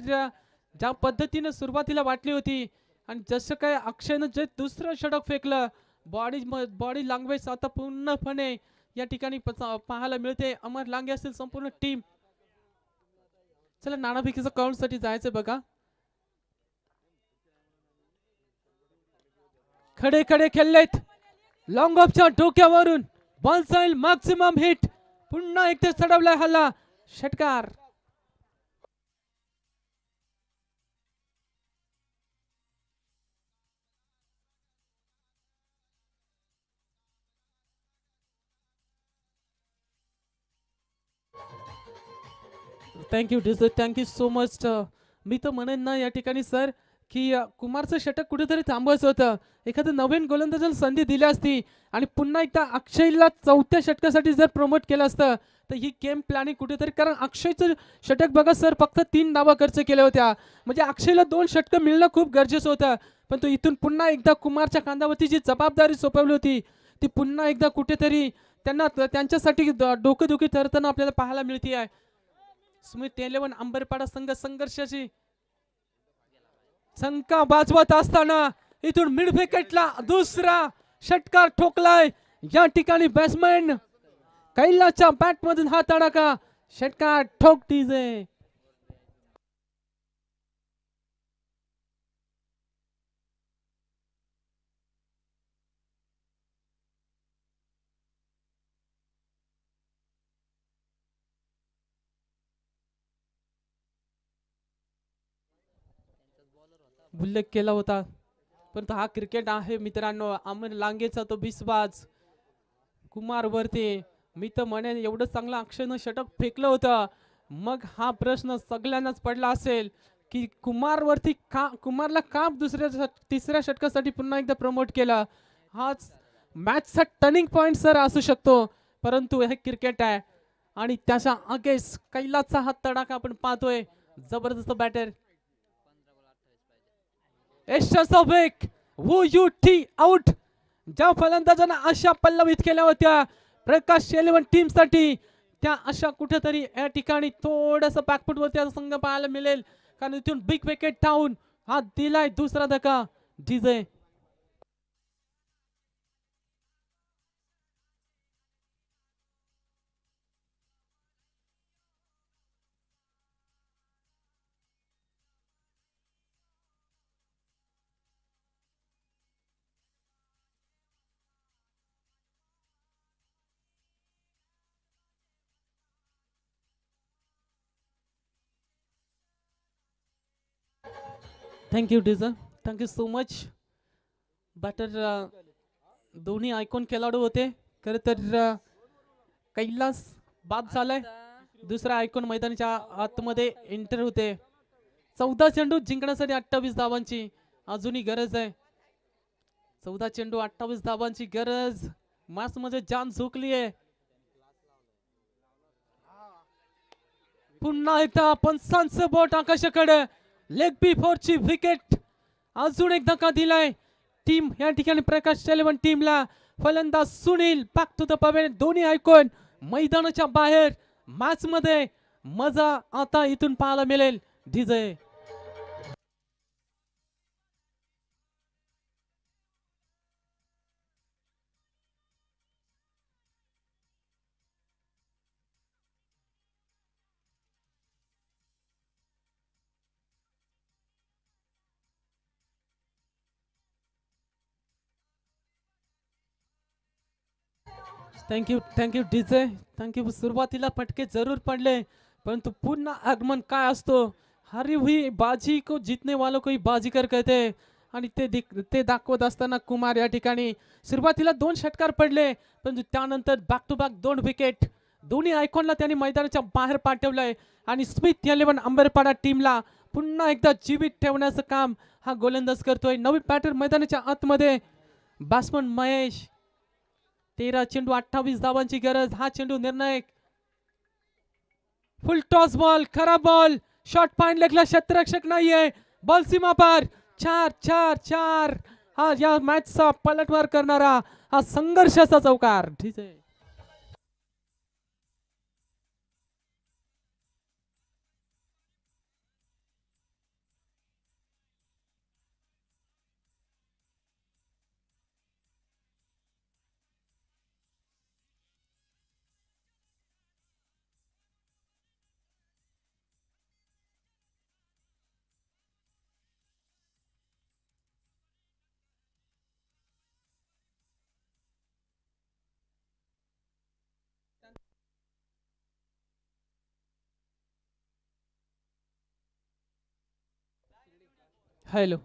ज्या पद्धतीने सुरुवातीला वाटली होती आणि जसं काय अक्षयनं जे दुसरं षटक फेकलं बॉडी लँग्वेज आता पूर्णपणे या ठिकाणी पाहायला मिळते. अमर लांगे असेल संपूर्ण टीम. चला नाणाभिकीचं काउंट साठी जायचं बघा. खडे खडे खेळलेत. लॉंग ऑफच्या डोक्यावरून बॉल जाईल मॅक्सिमम हिट. पुन्हा एकदा चढवलाय हल्ला षटकार. Thank you so much. मी तर म्हणेन ना या ठिकाणी सर की कुमारचं षटक कुठेतरी थांबवायचं होतं. एखादं नवीन गोलंदाजाला संधी दिली असती आणि पुन्हा एकदा अक्षयला चौथ्या षटकासाठी जर प्रमोट केलं असतं तर ही गेम प्लॅनिंग कुठेतरी, कारण अक्षयचं षटक बघा सर फक्त 3 धावा खर्च केल्या होत्या, म्हणजे अक्षयला 2 षटकं मिळणं खूप गरजेचं होतं. पण तो इथून पुन्हा एकदा कुमारच्या खांद्यावरती जी जबाबदारी सोपवली होती ती पुन्हा एकदा कुठेतरी त्यांच्यासाठी डोकेदुखी ठरताना आपल्याला पाहायला मिळते आहे. स्मिथ 11 आंबेपाडा संघ संघर्षाची शंका वाजवत असताना इथून मिड विकेटला दुसरा षटकार ठोकलाय. या ठिकाणी बॅट्समॅन कैलासच्या बॅट मधून हा तडाखा षटकार ठोक डीजे. उल्लेख केला होता, परंतु हा क्रिकेट आहे मित्रांनो. अमर लांगेचा तो बिस्वाज कुमार वरती मी तर म्हणेन एवढं चांगलं अक्षयनं षटक फेकलं होतं, मग हा प्रश्न सगळ्यांनाच पडला असेल की कुमारला का तिसऱ्या षटकासाठी पुन्हा एकदा प्रमोट केलं. हाच मॅचचा टर्निंग पॉइंट सर असू शकतो, परंतु हे क्रिकेट आहे आणि त्याच्या अगेन्स्ट कैलासचा हा तडाखा आपण पाहतोय. जबरदस्त बॅटर आउट. ज्या फलंदाजांना अशा पल्लवित केल्या होत्या प्रकाश 11 टीम साठी त्या अशा कुठेतरी या ठिकाणी थोडस बॅकफुट वरती संघ पाहायला मिळेल, कारण इथून बिग विकेट डाऊन हा दिलाय दुसरा धक्का DJ. Thank you डीजर, thank you so much. Batter दोन्ही आयकॉन खेळाडू होते. खरं तर कैलास बाद झालाय, दुसरा आयकॉन मैदानाच्या आतमध्ये एंटर होते. 14 चेंडू जिंकण्यासाठी 28 धावांची अजूनही गरज आहे. 14 चेंडू 28 धावांची गरज. मॅच मध्ये जान झोकली आहे. पुन्हा एकदा पंचांचं बोट आकाशाकडे. लेग बी 4 ची विकेट. अजून एक धक्का दिलाय. टीम या ठिकाणी प्रकाश 11 टीमला फलंदाज Sunil back to the pavilion. दोन्ही ऐकून मैदानाच्या बाहेर मॅच मध्ये मजा आता इथून पाहायला मिळेल. DJ thank you DJ thank you. सुरुवातीला फटके जरूर पडले परंतु पुन्हा आगमन काय असतो. हारी हुई बाजी को जीतने वालों को ही बाजीगर कहते. आणि ते दाखवत असताना कुमार या ठिकाणी सुरुवातीला 2 षटकार पडले परंतु त्यानंतर बॅक टू बॅक 2 विकेट. दोन्ही आयकॉनला त्यांनी मैदानाच्या बाहेर पाठवलंय आणि स्मिथ 11 अंबरपाडा टीमला पुन्हा एकदा जीवित ठेवण्याचं काम हा गोलंदाज करतोय. नवीन बॅटर मैदानाच्या आतमध्ये बॅट्समन महेश. 13 चेंडू 28 धावांची गरज. हा चेंडू निर्णायक. फुल टॉस बॉल, खराब बॉल. शॉट पॉइंट लेगला क्षेत्ररक्षक नाहीये. बॉल सीमा पार. 4-4-4. हा या मॅचचा पलटवार करणारा हा संघर्षाचा चौकार. ठीक आहे. हॅलो.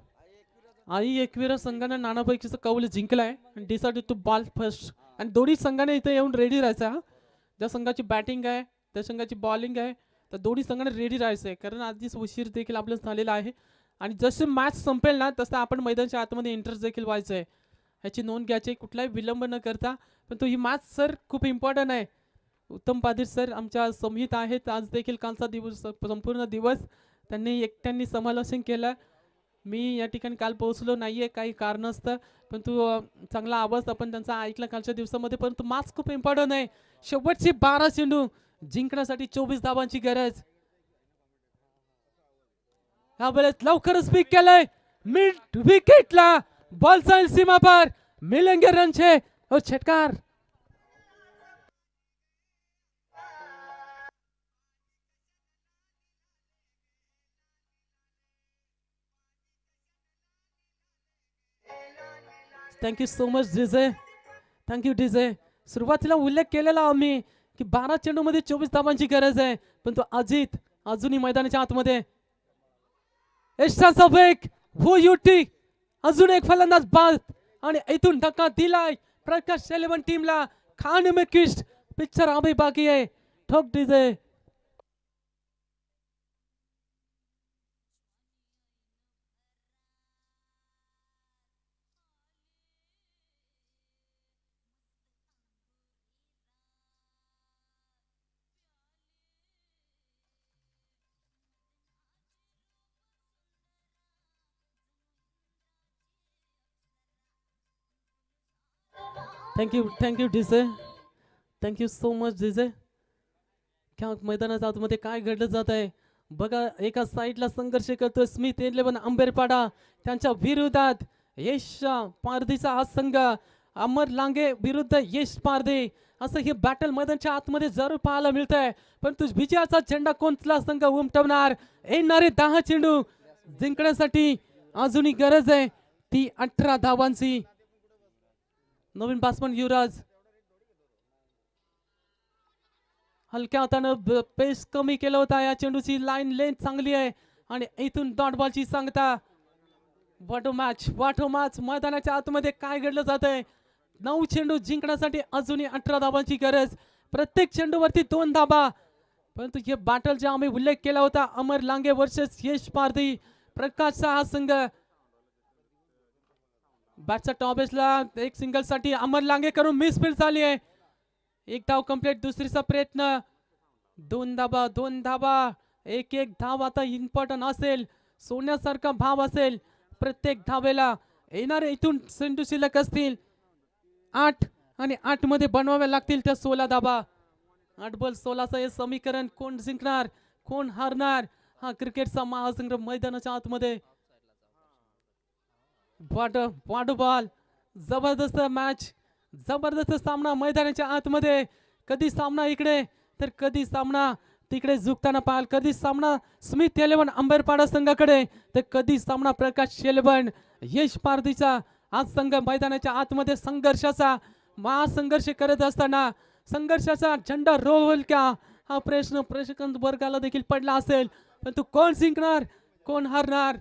आई एकविरा संघाने नाणापैकीचं कौल जिंकलाय आणि डिसाइडेड टू बॉल फर्स्ट. आणि दोन्ही संघाने इथे येऊन रेडी राहायचं. हा ज्या संघाची बॅटिंग आहे त्या संघाची बॉलिंग आहे तर दोन्ही संघाने रेडी राहायचं आहे कारण आधीच उशीर देखील आपलं झालेला आहे. आणि जसे मॅच संपेल ना तसं आपण मैदानाच्या आतमध्ये एंटर देखील व्हायचं आहे. ह्याची नोंद घ्यायची. कुठलाही विलंब न करता. पण तो ही मॅच सर खूप इम्पॉर्टंट आहे. उत्तम पाधीर सर आमच्या संहित आहेत. आज देखील कालचा दिवस संपूर्ण दिवस त्यांनी एकट्यांनी समालोचन केलं. मी या ठिकाणी काल पोहोचलो नाहीये काही कारण असतं परंतु चांगला आवाज आपण त्यांचा ऐकला कालच्या दिवसामध्ये. परंतु मॅच खूप इम्पॉर्टंट आहे. शेवटची 12 चेंडू जिंकण्यासाठी 24 धावांची गरज. यावेळेस लवकरच पिक केलंय. मिड विकेटला बॉल जाईल सीमा पार. मिलेंगे रनचे षटकार. Thank you so much DJ. Thank you DJ. सुरुवातीला उल्लेख केलेला आम्ही की 12 चेंडू मध्ये 24 धावांची गरज आहे परंतु अजित अजूनही मैदानाच्या आतमध्ये. एक्स्ट्राचा वेग वो युटी. अजून एक फलंदाज बाद आणि इथून धक्का दिलाय प्रकाश 11 टीमला. खाने में किस्ट पिक्चर अभी बाकी है. ठोक DJ. Thank you DJ. Thank you so much DJ. क्या मैदानाच्या आतमध्ये काय घडलं जात आहे बघा. एका साईडला संघर्ष करतोय स्मिथ 11 अंबेरपाडा त्यांच्या विरोधात यश पारधीचा हा संघ. अमर लांगे विरुद्ध यश पारधी असं हे बॅटल मैदानाच्या आतमध्ये जरूर पाहायला मिळतंय. परंतु विजयाचा झेंडा कोणता संघ उमटवणार. येणारे 10 चेंडू जिंकण्यासाठी अजूनही गरज आहे ती 18 धावांची. नवीन बॅट्समन युवराज हलक्या हातानं पेस कमी केला होता. या चेंडूची लाईन लेंथ चांगली आहे आणि इथून डॉट बॉलची सांगता. वाटो मॅच मैदानाच्या आतमध्ये काय घडलं जात आहे. 9 चेंडू जिंकण्यासाठी अजूनही 18 धावांची गरज. प्रत्येक चेंडूवरती 2 धाबा. परंतु हे बॅटल जे आम्ही उल्लेख केला होता अमर लांगे वर्सेस यश पारधी प्रकाशचा हा संघ. बॅटच्या टॉपेसला एक सिंगल साठी अमर लांगे करून मिसफील्ड झाली आहे. एक धाव कंप्लीट. दुसरीचा प्रयत्न. 2 धाबा. एक धाव आता इम्पॉर्टंट असेल. सोन्यासारखा भाव असेल प्रत्येक धावेला. येणारे इथून चेंडू शिल्लक असतील 8 आणि 8 मध्ये बनवावे लागतील त्या 16 धाबा. 8 बॉल 16चं हे समीकरण कोण जिंकणार कोण हारणार हा क्रिकेटचा महासंग्राम मैदानाच्या आतमध्ये. बॉल जबरदस्त मॅच जबरदस्त सामना मैदानाच्या आतमध्ये. कधी सामना इकडे तर कधी सामना तिकडे झुकताना पाहाल. कधी सामना स्मिथ 11 अंबरपाडा संघाकडे तर कधी सामना प्रकाश 11 यश पारधीचा. आज संघ मैदानाच्या आतमध्ये संघर्षाचा महासंघर्ष करत असताना संघर्षाचा झेंडा रोवल का हा प्रश्न प्रेक्षक वर्गाला देखील पडला असेल. पण तू कोण जिंकणार कोण हारणार.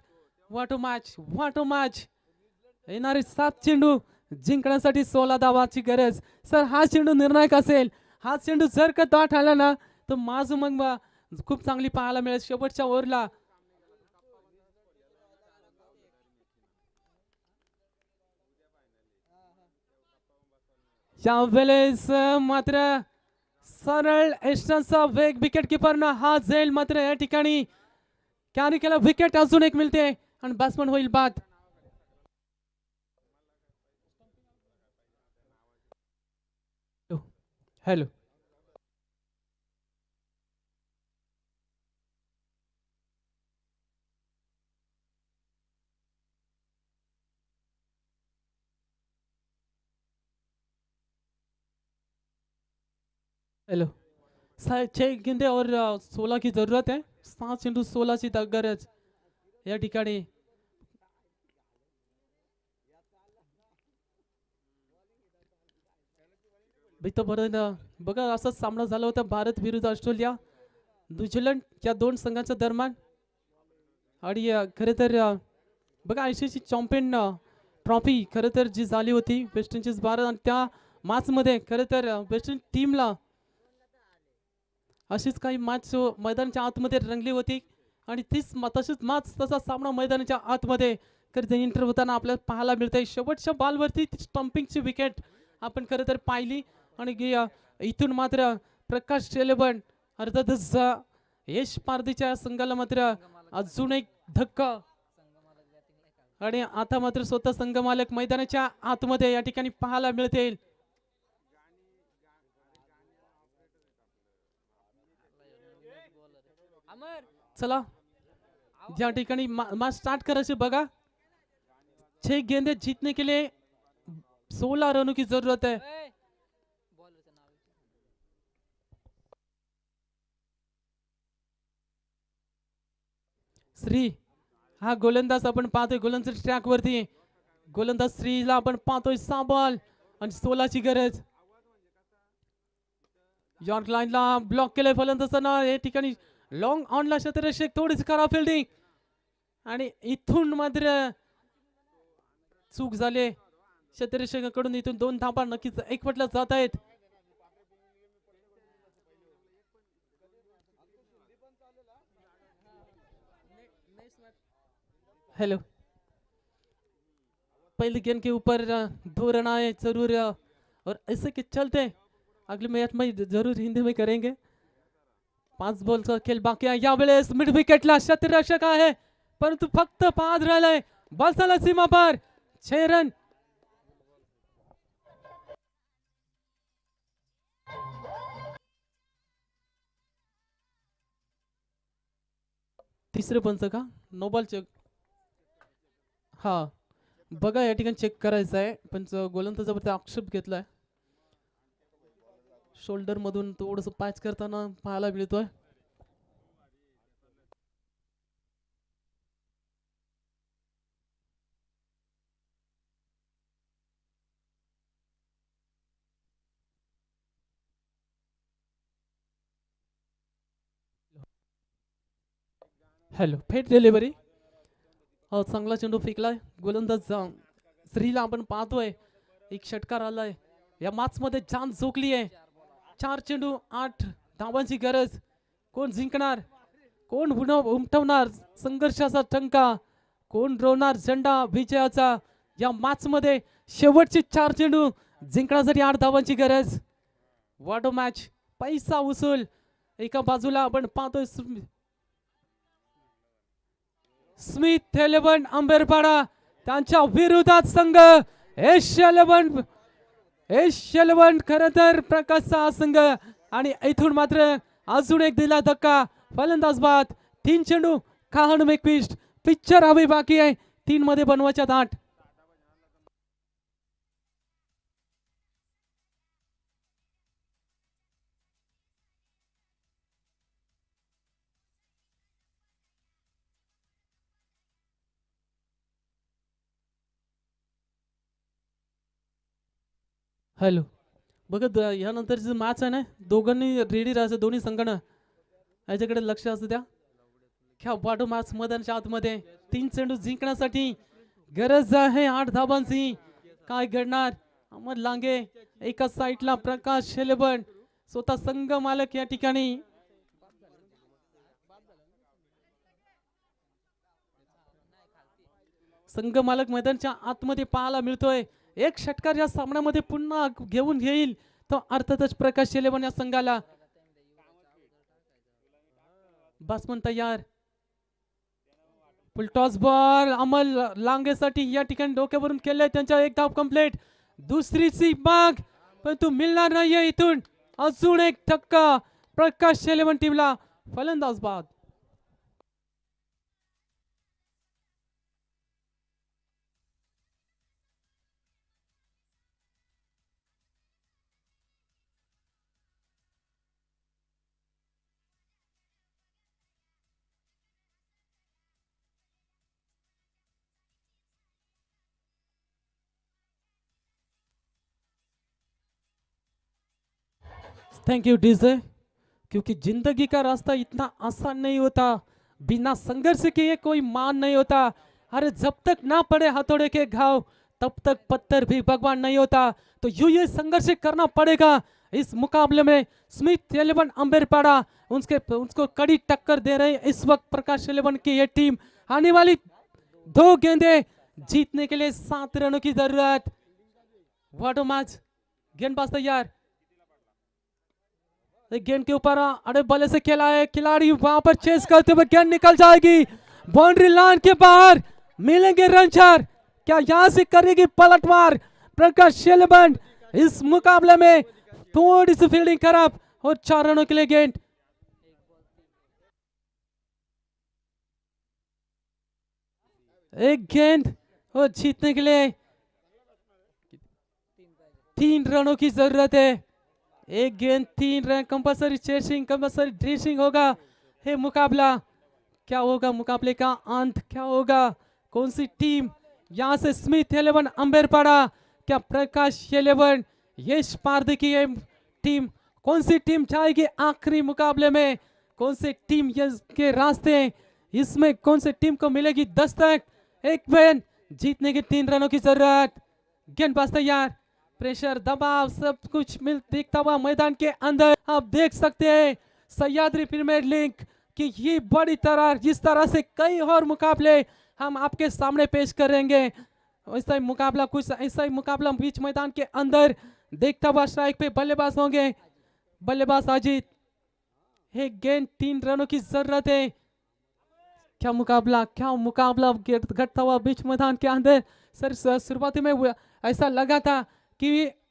वाटो मॅच येणारे 7 चेंडू जिंकण्यासाठी 16 धावाची गरज. सर हा चेंडू निर्णायक असेल. हा चेंडू जर का दाट आला ना तर माझं मग खूप चांगली पाहायला मिळेल शेवटच्या ओव्हरला. यावेळेस मात्र सरळ एस्टनचा वेग विकेट किपरनं हा झेल मात्र या ठिकाणी कॅरी केला. विकेट अजून एक मिळते आणि बॅट्समन होईल बाद. हॅलो हेलो 6 गेंदे और 16 की जरूरत है. 7 चेंडू 16 ची गरज या ठिकाणी. इथपर्यंत बघा असाच सामना झाला होता भारत विरुद्ध ऑस्ट्रेलिया न्यूझीलंड या 2 संघांच्या दरम्यान. आणि खरे तर बघा आयसीसी चॅम्पियन ट्रॉफी खरं तर जी झाली होती वेस्ट इंडिज भारत आणि त्या मॅचमध्ये खरं तर वेस्ट इंडिज टीमला अशीच काही मॅच मैदानाच्या आतमध्ये रंगली होती. आणि तशीच मॅच तसा सामना मैदानाच्या आतमध्ये खरं इंटर होताना आपल्याला पाहायला मिळते. शेवटच्या बॉलवरती स्टंपिंगची विकेट आपण खरं तर पाहिली. आणि इथून मात्र प्रकाश 11 अर्थातच यश पारधीच्या संघाला मात्र अजून एक धक्का. आणि आता मात्र स्वतः संघ मालक मैदानाच्या आतमध्ये या ठिकाणी पाहायला मिळतील. चला या ठिकाणी मॅच स्टार्ट करायची बघा. 6 गेंदे जीतने के लिए 16 रनों की जरूरत है. श्री हा गोलंदाज आपण पाहतोय गोलंदाज ट्रॅक वरती. गोलंदाज श्रीला आपण पाहतोय 6 बॉल आणि 16 ची गरज. यॉर्क लाईनला ब्लॉक केलंय फलंदाजांना. या ठिकाणी लॉंग ऑनला क्षेत्ररक्षक थोडीच खराब फिल्डिंग आणि इथून मात्र चूक झाली क्षेत्ररक्षकाकडून. इथून 2 धावा नक्कीच एकवटल्या जात आहेत. हेलो पहले गेंद के ऊपर 2 रन आए जरूर और ऐसे के चलते अगले मैच में जरूर हिंदी में करेंगे. 5 बॉलचा खेळ बाकी आहे. यावेळेस मिड विकेटला क्षेत्ररक्षक आहे परंतु फक्त 5 राहिलाय. बसला सीमा पर 6 रन. तिसरे पंच का नो बॉल चेक. हा बघा या ठिकाणी चेक करायचं आहे. पंच गोलंदाजावरती आक्षेप घेतलाय. शोल्डर मधून थोडस पॅच करताना पाहायला मिळतोय. हॅलो फेट डिलिव्हरी चांगला चेंडू फेकलाय. गोलंदाज श्रीला आपण पाहतोय एक षटकार आलाय. या मॅच मध्ये जान झोकली आहे. 4 चेंडू 8 धावांची गरज. कोण जिंकणार कोण उमटवणार संघर्षाचा टंका कोण रोवणार झेंडा विजयाचा. या मॅच मध्ये शेवटचे 4 चेंडू जिंकण्यासाठी 8 धावांची गरज. वाटो मॅच पैसा उचल. एका बाजूला आपण पाहतोय स्मिथ 11 अंबेरपाडा त्यांच्या विरोधात संघ एश11 खरं तर प्रकाशचा संघ आणि इथून मात्र अजून एक दिला धक्का. फलंदाज बाद 3 चेंडू 21 पिक्चर हवी बाकी आहे 3 मध्ये बनवायच्या 8. हॅलो बघत यानंतरची मॅच आहे ना दोघांनी रेडी राहायचं दोन्ही संघानं याच्याकडे लक्ष असू द्या. ह्या वाटो मॅच मैदानाच्या आतमध्ये 3 चेंडू जिंकण्यासाठी गरज आहे 8 धाबांची. काय घडणार अमर लांगे एका साईडला प्रकाश शेलेबन स्वतः संघ मालक या ठिकाणी. संघ मालक मैदानाच्या आतमध्ये पाहायला मिळतोय. एक षटकार या सामन्यामध्ये पुन्हा घेऊन येईल तो अर्थातच प्रकाश शेलेबन या संघाला. बॅट्समन तयार. फुलटॉस बॉल अमल लांगेसाठी या ठिकाणी डोक्यावरून केले त्यांच्या एक धाव कंप्लीट. दुसरीची बाग पण तू मिळणार नाहीये इथून. अजून एक धक्का प्रकाश शेलेबन टीमला. फलंदाज बाद. थैंक यू डीजे क्योंकि जिंदगी का रास्ता इतना आसान नहीं होता. बिना संघर्ष के कोई मान नहीं होता. अरे जब तक ना पड़े हथौड़े के घाव तब तक पत्थर भी भगवान नहीं होता. तो ये संघर्ष करना पड़ेगा. इस मुकाबले में स्मिथ 11 अंबेरपाड़ा उसको कड़ी टक्कर दे रहे इस वक्त प्रकाश 11 की ये टीम. आने वाली 2 गेंदे जीतने के लिए 7 रनों की जरूरत. वाटो मैच गेंदबाज तैयार. गेंद के ऊपर अड़े बल्ले से खेला है खिलाड़ी वहां पर चेस करते हुए गेंद निकल जाएगी बाउंड्री लाइन के बाहर. मिलेंगे रन 4. क्या यहां से करेगी पलटवार प्रकाश शेलेबन. इस मुकाबले में थोड़ी सी फील्डिंग खराब और 4 रनों के लिए गेंद. एक गेंद और जीतने के लिए 3 रनों की जरूरत है. एक गेंद 3 run. Compulsory chasing compulsory dressing होगा. हे मुकाबला क्या होगा. मुकाबले का अंत क्या होगा. कौन सी टीम यहां से स्मिथ 11 अंबेरपाड़ा क्या प्रकाश 11 यश पारदी की टीम. कौन सी टीम जाएगी आखिरी मुकाबले में. कौन सी टीम के रास्ते इसमें कौन सी टीम को मिलेगी दस्तक. एक विन जीतने की 3 रनों की जरूरत. गेंदबाज तैयार. प्रेशर दबाव सब कुछ मिल दिखता हुआ मैदान के अंदर. आप देख सकते हैं सह्याद्री प्रीमियर लीग की ये बड़ी तरह जिस तरह से कई और मुकाबले हम आपके सामने पेश करेंगे. ऐसा ही मुकाबला कुछ ऐसा ही मुकाबला बीच मैदान के अंदर देखता हुआ. स्ट्राइक पे बल्लेबाज होंगे. बल्लेबाज अजीत. एक गेंद 3 रनों की जरूरत है. क्या मुकाबला घटता हुआ बीच मैदान के अंदर. सर शुरुआती में ऐसा लगा था कि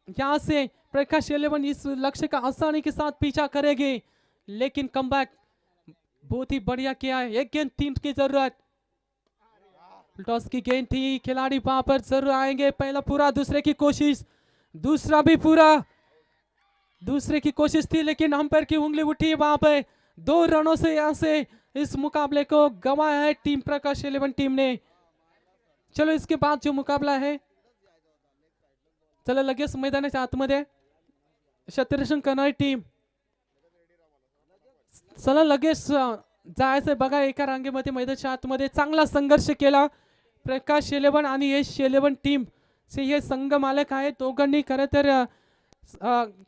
यहाँ से प्रकाश 11 इस लक्ष्य का आसानी के साथ पीछा करेगी लेकिन कमबैक बहुत ही बढ़िया किया है. एक गेंद 3 की जरूरत. टॉस की गेंद थी. खिलाड़ी वहां पर जरूर आएंगे. पहला पूरा दूसरे की कोशिश. दूसरा भी पूरा. दूसरे की कोशिश थी लेकिन अंपायर की उंगली उठी वहां पे. 2 रनों से यहाँ से इस मुकाबले को गंवाया है टीम प्रकाश 11 टीम ने. चलो इसके बाद जो मुकाबला है चला लगेच मैदानाच्या आतमध्ये क्षेत्ररक्षण करणारी टीम. चला लगेच जायचं बघा. एका रांगेमध्ये मैदानाच्या आतमध्ये चांगला संघर्ष केला प्रकाश 11 आणि यश 11 टीम से हे संघ मालक आहे. दोघांनी खरं तर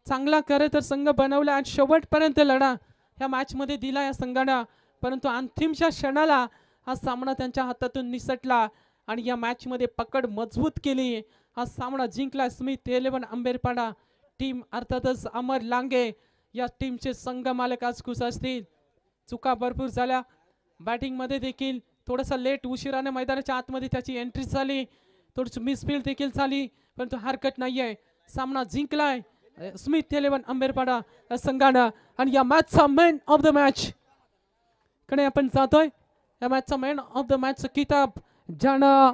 चांगला खरं तर संघ बनवला आणि शेवटपर्यंत लढा ह्या मॅच मध्ये दिला या संघाला. परंतु अंतिमच्या क्षणाला हा सामना त्यांच्या हातातून निसटला आणि या मॅच मध्ये पकड मजबूत केली. हा सामना जिंकला स्मिथ 11 अंबेरपाड़ा टीम. अर्थातच अमर लांगे या टीमचे संघ मालक आज खुश असतील. चुका भरपूर झाल्या. बॅटिंग मध्ये देखील थोडासा लेट उशिराने मैदानाच्या आतमध्ये त्याची एंट्री झाली, थोडीशी मिसफील्ड देखील झाली, परंतु हरकत नाहीये. सामना जिंकलाय स्मिथ 11 अंबेरपाडा या संघानं. आणि या मॅचचा मॅन ऑफ द मॅच कडे आपण जातोय. या मॅचचा मॅन ऑफ द मॅचचा किताब ज्यानं